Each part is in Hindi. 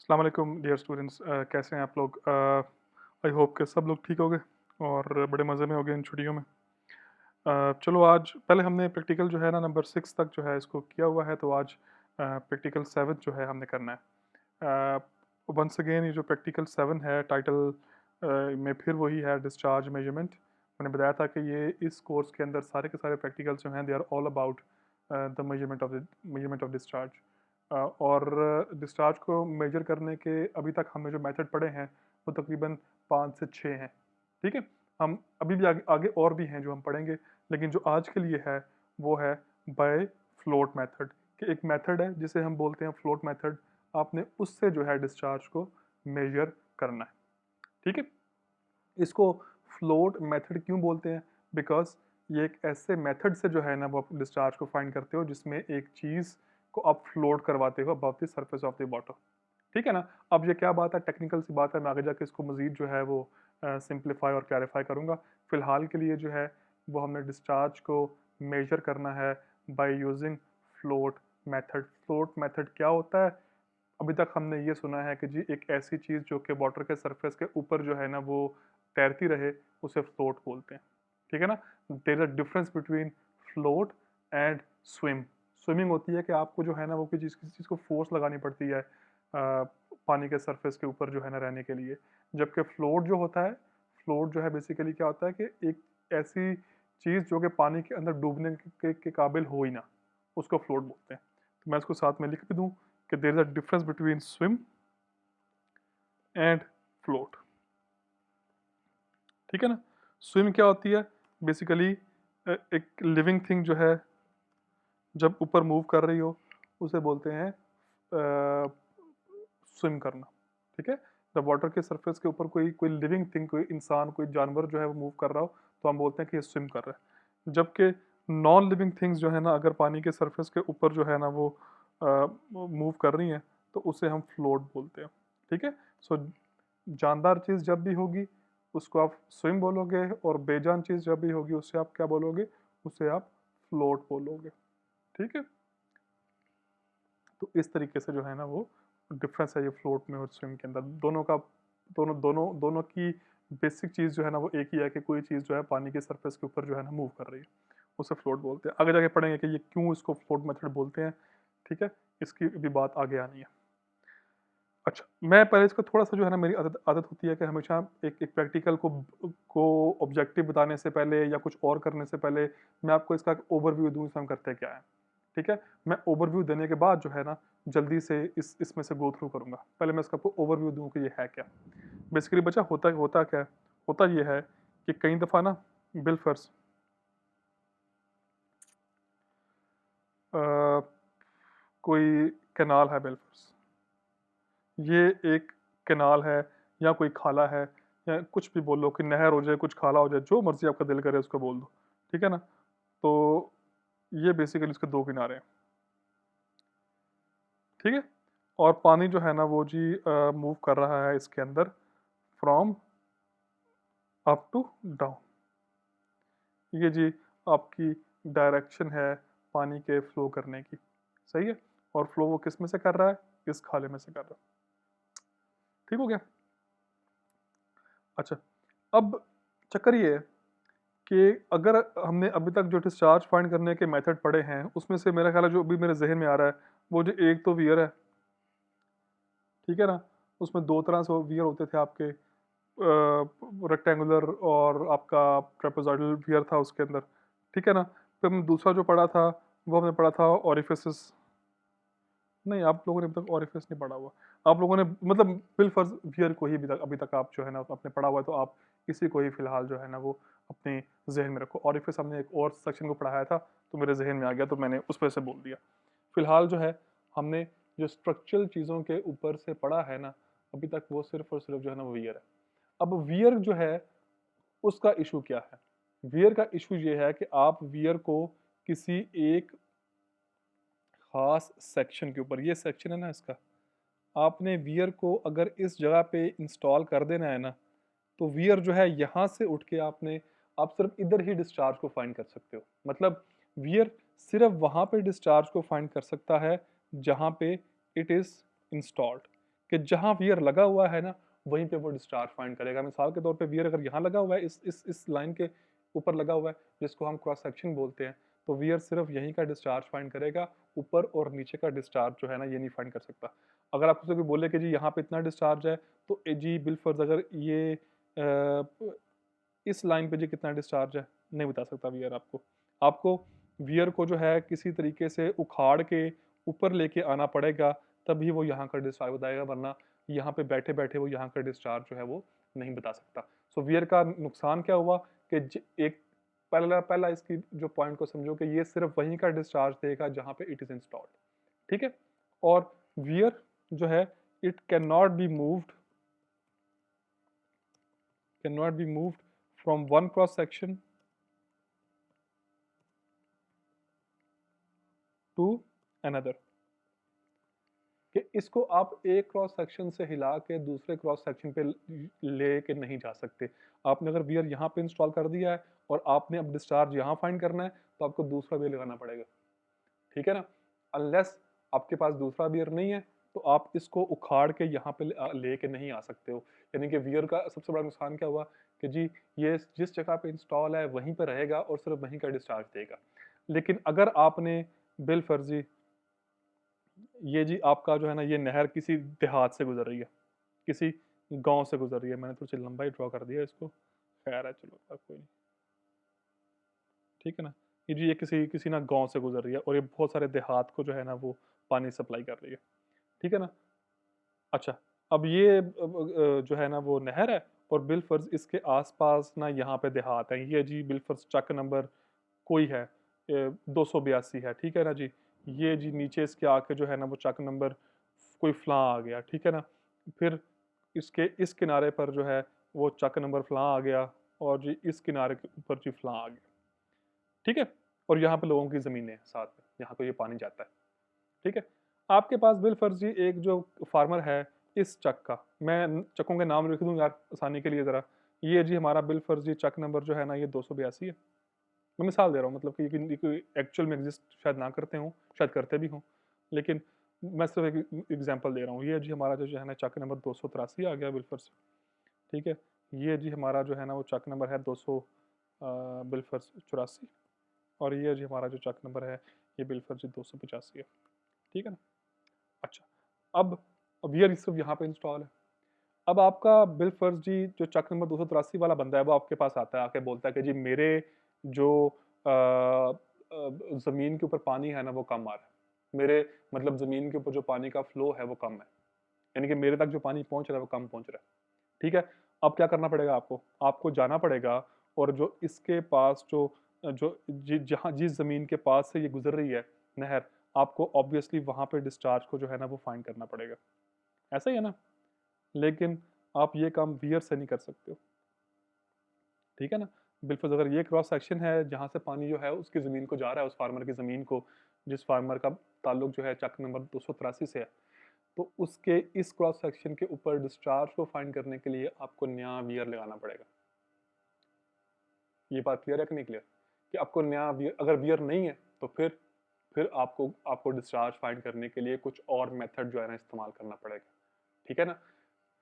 अस्सलाम वालेकुम डियर स्टूडेंट्स, कैसे हैं आप लोग। आई होप कि सब लोग ठीक होंगे और बड़े मज़े में होंगे इन छुट्टियों में। चलो आज पहले हमने प्रैक्टिकल जो है ना नंबर 6 तक जो है इसको किया हुआ है, तो आज प्रैक्टिकल 7 जो है हमने करना है। वंस अगेन ये जो प्रैक्टिकल 7 है टाइटल में फिर वही है डिस्चार्ज मेजरमेंट। मैंने बताया था कि ये इस कोर्स के अंदर सारे के सारे प्रैक्टिकल जो हैं they are all about the measurement of discharge. और डिस्चार्ज को मेजर करने के अभी तक हमने जो मेथड पढ़े हैं वो तकरीबन 5 से 6 हैं। ठीक है, हम अभी भी आगे और भी हैं जो हम पढ़ेंगे, लेकिन जो आज के लिए है वो है बाय फ्लोट मेथड। कि एक मेथड है जिसे हम बोलते हैं फ्लोट मेथड, आपने उससे जो है डिस्चार्ज को मेजर करना है। ठीक है, इसको फ्लोट मेथड क्यों बोलते हैं? बिकॉज ये एक ऐसे मेथड से जो है ना वो आप डिस्चार्ज को फाइंड करते हो जिसमें एक चीज़ को आप फ्लोट करवाते हो above the surface of the water. ठीक है ना। अब ये क्या बात है, टेक्निकल सी बात है, मैं आगे जाके इसको मजीद जो है वो सिंप्लीफाई और क्लैरिफाई करूंगा। फिलहाल के लिए जो है वो हमने डिस्चार्ज को मेजर करना है by using float method. Float method क्या होता है? अभी तक हमने ये सुना है कि जी एक ऐसी चीज़ जो कि वाटर के सरफेस के ऊपर जो है ना वो तैरती रहे, उसे फ्लोट बोलते हैं। ठीक है ना। There is a difference between float and swim. Swimming होती है कि आपको जो है ना वो किसी चीज़ को फोर्स लगानी पड़ती है पानी के सरफेस के ऊपर जो है ना रहने के लिए। जबकि फ्लोट जो होता है, फ्लोट जो है बेसिकली क्या होता है कि एक ऐसी चीज़ जो कि पानी के अंदर डूबने के काबिल हो ही ना, उसको फ्लोट बोलते हैं। तो मैं इसको साथ में लिख भी दूँ कि there is a difference between swim and float. ठीक है ना। स्विम क्या होती है? बेसिकली एक लिविंग थिंग जो है जब ऊपर मूव कर रही हो उसे बोलते हैं स्विम करना। ठीक है, जब वाटर के सरफेस के ऊपर कोई कोई लिविंग थिंग, कोई इंसान, कोई जानवर जो है वो मूव कर रहा हो तो हम बोलते हैं कि ये स्विम कर रहा है। जबकि नॉन लिविंग थिंग्स जो है ना अगर पानी के सरफेस के ऊपर जो है ना वो मूव कर रही हैं तो उसे हम फ्लोट बोलते हैं। ठीक है। सो जानदार चीज़ जब भी होगी उसको आप स्विम बोलोगे, और बेजान चीज़ जब भी होगी उसे आप क्या बोलोगे? उसे आप फ्लोट बोलोगे। ठीक है। तो इस तरीके से जो है ना वो डिफरेंस है ये फ्लोट में और स्विम के अंदर। दोनों का दोनों दोनों दोनों की बेसिक चीज़ जो है ना वो एक ही है कि कोई चीज़ जो है पानी के सरफेस के ऊपर जो है ना मूव कर रही है, उसे फ्लोट बोलते हैं। आगे जाके पढ़ेंगे कि ये क्यों इसको फ्लोट मेथड बोलते हैं। ठीक है, इसकी भी बात आगे आनी है। अच्छा, मैं पहले इसको थोड़ा-सा जो है ना मेरी आदत आदत होती है कि हमेशा एक एक प्रैक्टिकल को ऑब्जेक्टिव बताने से पहले या कुछ और करने से पहले मैं आपको इसका ओवरव्यू दूँ इसमें हम करते क्या है। ठीक है? मैं ओवरव्यू देने के बाद जो है ना जल्दी से इसमें से गो थ्रू करूँगा। पहले मैं इसका आपको ओवरव्यू दूँ कि ये है क्या? बेसिकली बच्चा होता होता क्या है? होता ये है कि कई दफ़ा ना बिलफ़र्ज़ अ, कोई कैनाल है बिलफ़र्ज़, ये एक कैनाल है या कोई खाला है या कुछ भी बोल लो कि नहर हो जाए, कुछ खाला हो जाए, जो मर्ज़ी आपका दिल करे उसको बोल दो। ठीक है ना? तो ये बेसिकली इसके 2 किनारे हैं। ठीक है? और पानी जो है ना वो जी मूव कर रहा है इसके अंदर फ्रॉम अप टू डाउन। ये जी आपकी डायरेक्शन है पानी के फ्लो करने की। सही है? और फ्लो वो किस में से कर रहा है? इस खाले में से कर रहा है। ठीक हो गया? अच्छा, अब चक्कर ये है कि अगर हमने अभी तक जो डिस्चार्ज फाइंड करने के मेथड पढ़े हैं, उसमें से मेरा ख्याल है जो अभी मेरे ज़हन में आ रहा है, वो जो एक तो वियर है, ठीक है ना? उसमें 2 तरह से वियर होते थे आपके, रेक्टेंगुलर और आपका ट्रेपेज़ॉइडल वियर था उसके अंदर, ठीक है ना? फिर हमने दूसरा जो पढ़ा था, वो हमने पढ़ा था ओरिफिसेस। नहीं, आप लोगों ने अभी तक ओरिफिस नहीं पढ़ा हुआ। आप लोगों ने मतलब बिल-फ़र्ज़ वियर को ही अभी तक आप जो है ना आपने पढ़ा हुआ है, तो आप इसी को ही फ़िलहाल जो है ना वो अपने ज़हन में रखो। ओरिफिस हमने एक और सेक्शन को पढ़ाया था, तो मेरे ज़हन में आ गया, तो मैंने उस वजह से बोल दिया। फ़िलहाल जो है हमने जो स्ट्रक्चरल चीज़ों के ऊपर से पढ़ा है ना, अभी तक वो सिर्फ़ और सिर्फ़ जो है ना वो वियर है। अब वियर जो है उसका इश्यू क्या है? वियर का इश्यू ये है कि आप वियर को किसी एक ख़ास सेक्शन के ऊपर, ये सेक्शन है ना इसका, आपने वियर को अगर इस जगह पे इंस्टॉल कर देना है ना, तो वियर जो है यहाँ से उठ के आप सिर्फ इधर ही डिस्चार्ज को फाइंड कर सकते हो। मतलब वियर सिर्फ वहाँ पे डिस्चार्ज को फाइंड कर सकता है जहाँ पे इट इज़ इंस्टॉल्ड। कि जहाँ वियर लगा हुआ है ना वहीं पे वो डिस्चार्ज फाइंड करेगा। मिसाल के तौर पे वियर अगर यहाँ लगा हुआ है, इस लाइन के ऊपर लगा हुआ है जिसको हम क्रॉस सेक्शन बोलते हैं, तो वियर सिर्फ यहीं का डिस्चार्ज फाइंड करेगा, ऊपर और नीचे का डिस्चार्ज जो है ना ये नहीं फाइंड कर सकता। अगर आपको से कोई बोले कि जी यहाँ पे इतना डिस्चार्ज है, तो जी बिलफर्ज अगर ये इस लाइन पे जी कितना डिस्चार्ज है नहीं बता सकता वियर आपको। आपको वियर को जो है किसी तरीके से उखाड़ के ऊपर लेके आना पड़ेगा, तभी वो यहाँ का डिस्चार्ज बताएगा, वरना यहाँ पे बैठे बैठे वो यहाँ का डिस्चार्ज जो है वो नहीं बता सकता। सो वियर का नुकसान क्या हुआ कि एक पहला पहला इसकी जो पॉइंट को समझो कि ये सिर्फ वहीं का डिस्चार्ज देगा जहाँ पे इट इज इंस्टॉल्ड, ठीक है। और वियर जो है it can not be moved from one cross section two another, कि इसको आप एक क्रॉस सेक्शन से हिला के दूसरे क्रॉस सेक्शन पे ले के नहीं जा सकते। आपने अगर वियर यहाँ पे इंस्टॉल कर दिया है और आपने अब डिस्चार्ज यहाँ फाइंड करना है, तो आपको दूसरा वियर लगाना पड़ेगा, ठीक है ना। अनलेस आपके पास दूसरा वियर नहीं है, तो आप इसको उखाड़ के यहाँ पे ले के नहीं आ सकते हो। यानी कि वियर का सबसे बड़ा नुकसान क्या हुआ कि जी ये जिस जगह पे इंस्टॉल है वहीं पे रहेगा और सिर्फ वहीं का डिस्चार्ज देगा। लेकिन अगर आपने बिल फर्जी ये जी आपका जो है ना ये नहर किसी देहात से गुजर रही है, किसी गांव से गुजर रही है, मैंने थोड़ी सी लंबाई ड्रॉ कर दिया इसको, खैर है चलो अब कोई नहीं, ठीक है ना। ये जी ये किसी किसी ना गांव से गुजर रही है और ये बहुत सारे देहात को जो है ना वो पानी सप्लाई कर रही है, ठीक है ना। अच्छा, अब ये जो है ना वो नहर है और बिलफर्ज इसके आसपास ना यहाँ पे देहात है, ये जी बिलफर्ज चक नंबर कोई है 282 है, ठीक है ना जी। ये जी नीचे इसके आके जो है ना वो चक नंबर कोई फलां आ गया, ठीक है ना। फिर इसके इस किनारे पर जो है वो चक नंबर फलां आ गया और जी इस किनारे के ऊपर जी फलां आ गया, ठीक है। और यहाँ पे लोगों की ज़मीनें हैं साथ में, यहाँ को ये पानी जाता है, ठीक है। आपके पास बिलफर्ज जी एक जो फार्मर है इस चक का, मैं चकों के नाम लिख दूँ यार आसानी के लिए ज़रा। ये जी हमारा बिलफर्ज जी चक नंबर जो है ना ये 282 है। मैं मिसाल दे रहा हूँ, मतलब कि ये कोई एक्चुअल में एग्जिस्ट शायद ना करते हों, शायद करते भी हों, लेकिन मैं सिर्फ एक एग्जांपल दे रहा हूँ। ये जी हमारा जो है ना चक नंबर 283 आ गया बिलफर्ज, ठीक है। ये जी हमारा जो है ना वो चक नंबर है 200 बिलफर्ज 84, और ये जी हमारा जो चक नंबर है ये बिलफर्ज 285 है, ठीक है ना। अच्छा, अब ये सिर्फ यहाँ पे इंस्टॉल है। अब आपका बिलफर्ज जी जो चक नंबर 283 वाला बंदा है वो आपके पास आता है, आके बोलता है कि जी मेरे जो ज़मीन के ऊपर पानी है ना वो कम आ रहा है, मेरे मतलब ज़मीन के ऊपर जो पानी का फ्लो है वो कम है, यानी कि मेरे तक जो पानी पहुंच रहा है वो कम पहुंच रहा है, ठीक है। अब क्या करना पड़ेगा आपको, आपको जाना पड़ेगा और जो इसके पास जो जो जहाँ जिस ज़मीन के पास से ये गुजर रही है नहर, आपको ऑब्वियसली वहां पे डिस्चार्ज को जो है ना वो फाइंड करना पड़ेगा, ऐसा ही है ना। लेकिन आप ये काम वियर से नहीं कर सकते हो, ठीक है ना। बिल्कुल अगर ये क्रॉस सेक्शन है जहाँ से पानी जो है उसकी ज़मीन को जा रहा है, उस फार्मर की ज़मीन को, जिस फार्मर का ताल्लुक जो है चक नंबर 283 से है, तो उसके इस क्रॉस सेक्शन के ऊपर डिस्चार्ज को फाइंड करने के लिए आपको नया वियर लगाना पड़ेगा। ये बात क्लियर है कि नहीं क्लियर, कि आपको नया वियर, अगर वियर नहीं है तो फिर आपको आपको डिस्चार्ज फाइंड करने के लिए कुछ और मेथड जो है ना इस्तेमाल करना पड़ेगा, ठीक है ना।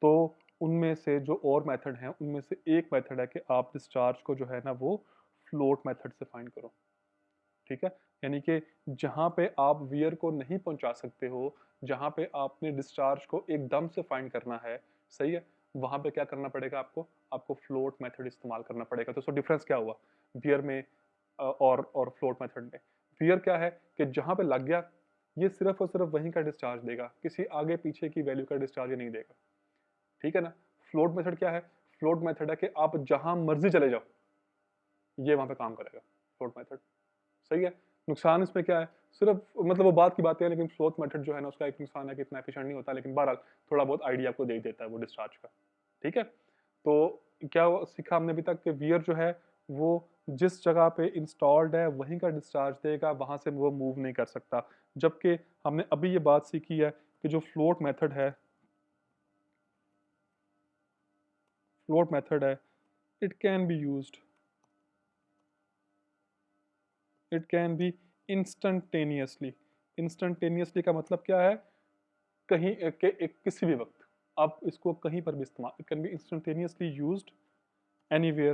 तो उनमें से जो और मेथड हैं उनमें से एक मेथड है कि आप डिस्चार्ज को जो है ना वो फ्लोट मेथड से फाइंड करो, ठीक है। यानी कि जहाँ पे आप वियर को नहीं पहुंचा सकते हो, जहाँ पे आपने डिस्चार्ज को एकदम से फाइंड करना है, सही है, वहाँ पे क्या करना पड़ेगा आपको, आपको फ्लोट मेथड इस्तेमाल करना पड़ेगा। तो डिफरेंस क्या हुआ वियर में और फ्लोट मेथड में। वियर क्या है कि जहाँ पे लग गया ये सिर्फ और सिर्फ वहीं का डिस्चार्ज देगा, किसी आगे पीछे की वैल्यू का डिस्चार्ज नहीं देगा, ठीक है ना। फ्लोट मेथड क्या है, फ्लोट मेथड है कि आप जहां मर्जी चले जाओ ये वहां पे काम करेगा फ्लोट मेथड, सही है। नुकसान इसमें क्या है, सिर्फ मतलब वो बात की बात है, लेकिन फ्लोट मेथड जो है ना उसका एक नुकसान है कि इतना एफिशिएंट नहीं होता, लेकिन बहरहाल थोड़ा बहुत आइडिया आपको दे ही देता है वो डिस्चार्ज का, ठीक है। तो क्या सीखा हमने अभी तक कि वियर जो है वो जिस जगह पे इंस्टॉल्ड है वहीं का डिस्चार्ज देगा, वहां से वो मूव नहीं कर सकता। जबकि हमने अभी ये बात सीखी है कि जो फ्लोट मेथड है it can be used, it can be instantaneously. Instantaneously का मतलब क्या है, कहीं किसी भी वक्त, आप इसको कहीं पर भी इस्तेमाल, it can B instantaneously used anywhere,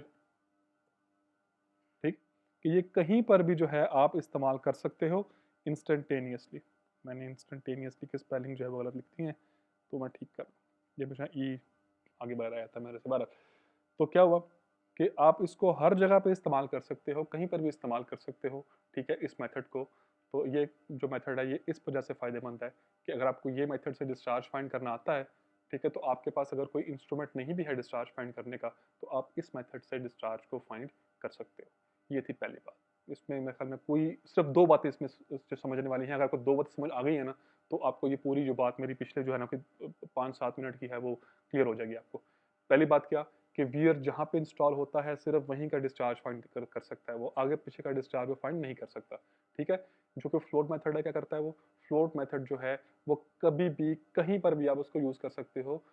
ठीक, कि ये कहीं पर भी जो है आप इस्तेमाल कर सकते हो इंस्टेंटेनियसली। मैंने इंस्टेंटेनियसली की स्पेलिंग जो है वो गलत लिखती है, तो मैं ठीक कर, ये मुझे ई आगे बढ़ रहा था मेरे से बारह। तो क्या हुआ कि आप इसको हर जगह पे इस्तेमाल कर सकते हो, कहीं पर भी इस्तेमाल कर सकते हो, ठीक है, इस मेथड को। तो ये जो मेथड है ये इस वजह से फ़ायदेमंद है कि अगर आपको ये मेथड से डिस्चार्ज फाइंड करना आता है, ठीक है, तो आपके पास अगर कोई इंस्ट्रूमेंट नहीं भी है डिस्चार्ज फाइंड करने का, तो आप इस मेथड से डिस्चार्ज को फाइंड कर सकते हो। ये थी पहली बात। इसमें मेरे ख्याल में कोई सिर्फ दो बातें इसमें जो समझने वाली हैं, अगर आपको दो बातें समझ आ गई है ना, तो आपको ये पूरी जो बात मेरी पिछले जो है ना कि 5-7 मिनट की है वो क्लियर हो जाएगी आपको। पहली बात क्या कि वियर जहाँ पे इंस्टॉल होता है सिर्फ वहीं का डिस्चार्ज फाइंड कर सकता है, वो आगे पीछे का डिस्चार्ज वो फाइंड नहीं कर सकता, ठीक है। जो कि फ्लोट मेथड है क्या करता है, वो फ्लोट मेथड जो है वो कभी भी कहीं पर भी आप उसको यूज कर सकते हो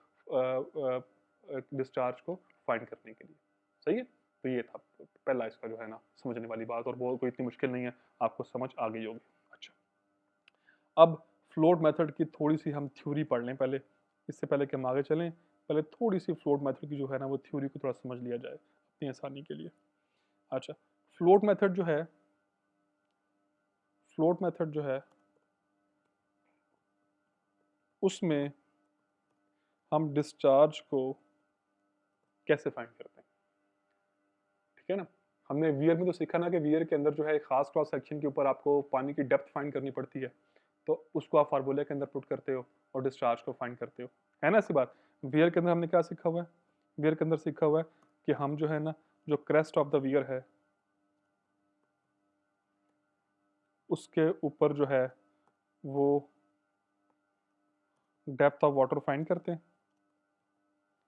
डिस्चार्ज को फाइंड करने के लिए, सही है। तो ये था पहला इसका जो है ना समझने वाली बात, और वो कोई इतनी मुश्किल नहीं है, आपको समझ आ गई होगी। अच्छा, अब फ्लोट मेथड की थोड़ी सी हम थ्योरी पढ़ लें पहले, इससे पहले कि हम आगे चलें, पहले थोड़ी सी फ्लोट मेथड की जो है ना वो थ्योरी को थोड़ा समझ लिया जाए अपनी आसानी के लिए। अच्छा, फ्लोट मेथड जो है, फ्लोट मेथड जो है उसमें हम डिस्चार्ज को कैसे फाइंड करते हैं, ठीक है ना। हमने वियर में तो सीखा ना कि वियर के अंदर जो है एक खास क्रॉस सेक्शन के ऊपर आपको पानी की डेप्थ फाइंड करनी पड़ती है, तो उसको आप फार्मूले के अंदर पुट करते हो और डिस्चार्ज को फाइंड करते हो, है ना ऐसी बात। वियर के अंदर हमने क्या सीखा हुआ है, वियर के अंदर सीखा हुआ है कि हम जो है ना, जो क्रेस्ट ऑफ द वियर है उसके ऊपर जो है वो डेप्थ ऑफ वाटर फाइंड करते हैं,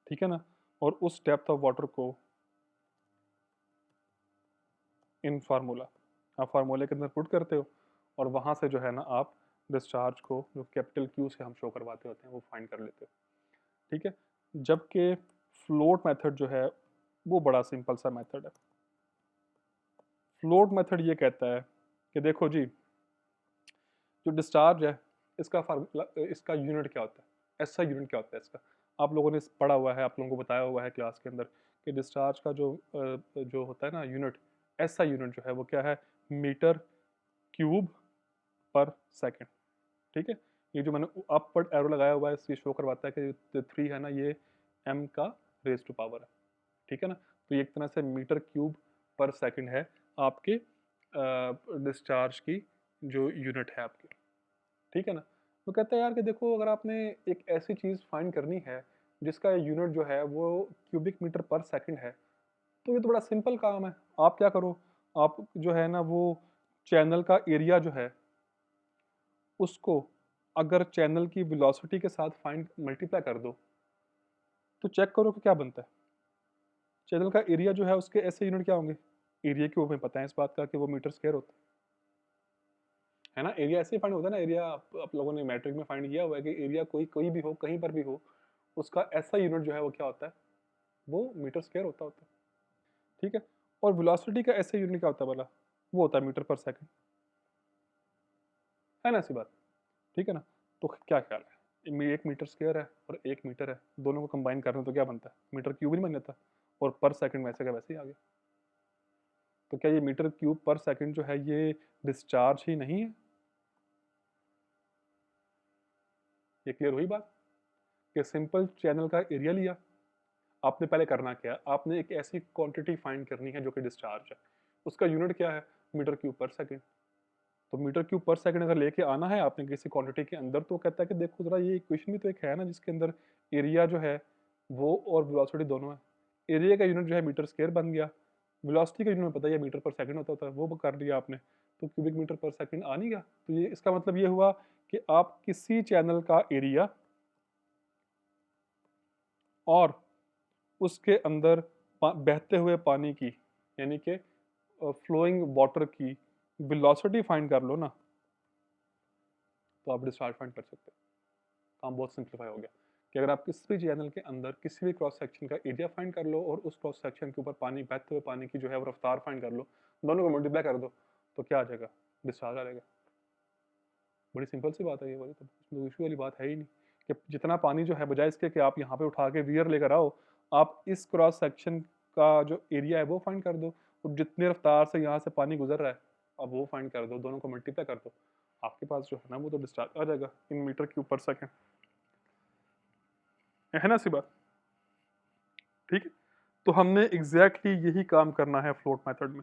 ठीक है ना, और उस डेप्थ ऑफ वाटर को इन फार्मूला, आप फार्मूले के अंदर पुट करते हो और वहाँ से जो है ना आप डिस्चार्ज को जो कैपिटल क्यू से हम शो करवाते होते हैं वो फाइंड कर लेते हो, ठीक है। जबकि फ्लोट मेथड जो है वो बड़ा सिंपल सा मेथड है। फ्लोट मेथड ये कहता है कि देखो जी, जो डिस्चार्ज है इसका फार्मूला, इसका यूनिट क्या होता है, ऐसा यूनिट क्या होता है इसका, आप लोगों ने पढ़ा हुआ है, आप लोगों को बताया हुआ है क्लास के अंदर कि डिस्चार्ज का जो होता है ना यूनिट, ऐसा यूनिट जो है वो क्या है, मीटर क्यूब पर सेकंड, ठीक है। ये जो मैंने अपवर्ड एरो लगाया हुआ है ये शो करवाता है कि 3 है ना ये m का रेज टू पावर है, ठीक है ना। तो ये एक तरह से मीटर क्यूब पर सेकंड है आपके डिस्चार्ज की जो यूनिट है आपकी, ठीक है ना। तो कहता है यार कि देखो अगर आपने एक ऐसी चीज़ फाइंड करनी है जिसका यूनिट जो है वो क्यूबिक मीटर पर सेकंड है, तो ये तो बड़ा सिंपल काम है। आप क्या करो, आप जो है ना वो चैनल का एरिया जो है उसको अगर चैनल की वेलोसिटी के साथ फाइंड मल्टीप्लाई कर दो, तो चेक करो कि क्या बनता है। चैनल का एरिया जो है उसके ऐसे यूनिट क्या होंगे, एरिया के हमें पता है इस बात का कि वो मीटर स्क्वायर होता है ना। एरिया ऐसे ही फाइंड होता है ना, एरिया आप लोगों ने मैट्रिक में फाइंड किया हुआ है कि एरिया कोई कोई भी हो कहीं पर भी हो, उसका ऐसा यूनिट जो है वो क्या होता है, वो मीटर स्क्वायर होता है, ठीक है। और वेलोसिटी का ऐसे यूनिट क्या होता है वाला, वो होता है मीटर पर सेकंड, है ना ऐसी बात, ठीक है ना। तो क्या ख्याल है, एक मीटर स्क्वायर है और एक मीटर है, दोनों को कंबाइन कर रहे हैं तो क्या बनता है, मीटर क्यूब नहीं बन जाता, और पर सेकंड वैसे का वैसे ही आ गया। तो क्या ये मीटर क्यूब पर सेकंड जो है ये डिस्चार्ज ही नहीं है, ये क्लियर हुई बात कि सिंपल चैनल का एरिया लिया आपने, पहले करना क्या है, आपने एक ऐसी क्वांटिटी फाइंड करनी है जो कि डिस्चार्ज है, उसका यूनिट क्या है, मीटर क्यूब पर सेकंड। तो मीटर क्यूब पर सेकंड अगर लेके आना है आपने किसी क्वांटिटी के अंदर, तो कहता है कि देखो जरा ये इक्वेशन भी तो एक है ना जिसके अंदर एरिया जो है वो और वेलोसिटी दोनों है, एरिया का यूनिट जो है मीटर स्क्वायर बन गया, वेलोसिटी का यूनिट पता है मीटर पर सेकंड होता है, वो कर लिया आपने, तो क्यूबिक मीटर पर सेकंड आ नहीं गया। तो ये इसका मतलब ये हुआ कि आप किसी चैनल का एरिया और उसके अंदर बहते हुए पानी की, यानी कि फ्लोइंग वाटर की वेलोसिटी फाइंड कर लो ना, तो आप डिस्चार्ज फाइंड कर सकते हो। काम बहुत सिंप्लीफाई हो गया कि अगर आप किसी भी चैनल के अंदर किसी भी क्रॉस सेक्शन का एरिया फाइंड कर लो और उस क्रॉस सेक्शन के ऊपर पानी बहते हुए पानी की जो है वो रफ्तार फाइंड कर लो, दोनों को मल्टीप्लाई कर दो, तो क्या आ जाएगा, डिस्चार्ज आ जाएगा। बड़ी सिंपल सी बात है ये वाली, तो इसमें इशू वाली बात है ही नहीं कि जितना पानी जो है बजाय इसके कि आप यहाँ पे उठा के वियर लेकर आओ, आप इस क्रॉस सेक्शन का जो एरिया है वो फाइंड कर दो, और जितनी रफ्तार से यहाँ से पानी गुजर रहा है अब वो फाइंड कर दो, दोनों को मल्टीप्लाई कर दो, आपके पास जो है ना वो तो डिस्चार्ज आ जाएगा इन मीटर क्यूब पर सेकेंड। है ना सी बात? ठीक है, तो हमने एग्जैक्टली यही काम करना है फ्लोट मेथड में।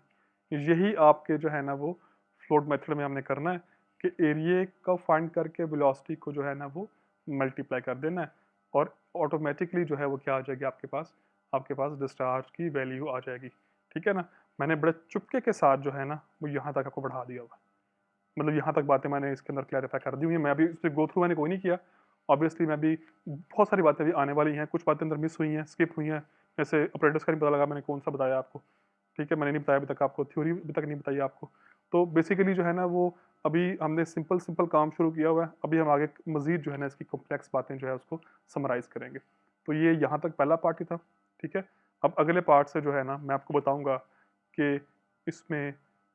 यही आपके जो है ना वो फ्लोट मेथड में हमने करना है कि एरिया का फाइंड करके वेलोसिटी को जो है ना वो मल्टीप्लाई कर देना है, और ऑटोमेटिकली जो है वो क्या आ जाएगी आपके पास डिस्चार्ज की वैल्यू आ जाएगी। ठीक है ना? मैंने बड़े चुपके के साथ जो है ना वो यहाँ तक आपको बढ़ा दिया हुआ है। मतलब यहाँ तक बातें मैंने इसके अंदर क्लैरिफाई कर दी हुई हैं। मैं अभी इस पे गो थ्रू मैंने कोई नहीं किया। ऑब्वियसली मैं भी बहुत सारी बातें अभी आने वाली हैं, कुछ बातें अंदर मिस हुई हैं, स्किप हुई हैं। जैसे ऑपरेटर्स का नहीं पता लगा मैंने कौन सा बताया आपको। ठीक है, मैंने नहीं बताया अभी तक आपको, थ्योरी अभी तक नहीं बताई आपको। तो बेसिकली जो है ना वो अभी हमने सिंपल सिंपल काम शुरू किया हुआ है, अभी हम आगे मज़ीद जो है ना इसकी कॉम्प्लेक्स बातें जो है उसको समराइज़ करेंगे। तो ये यहाँ तक पहला पार्ट ही था। ठीक है, अब अगले पार्ट से जो है ना मैं आपको बताऊँगा कि इसमें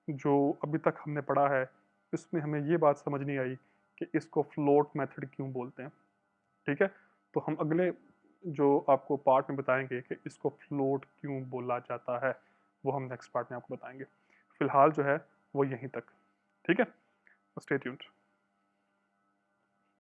जो अभी तक हमने पढ़ा है, इसमें हमें ये बात समझ नहीं आई कि इसको फ्लोट मेथड क्यों बोलते हैं। ठीक है, तो हम अगले जो आपको पार्ट में बताएंगे कि इसको फ्लोट क्यों बोला जाता है, वो हम नेक्स्ट पार्ट में आपको बताएंगे। फिलहाल जो है वो यहीं तक। ठीक है, स्टे ट्यून्ड।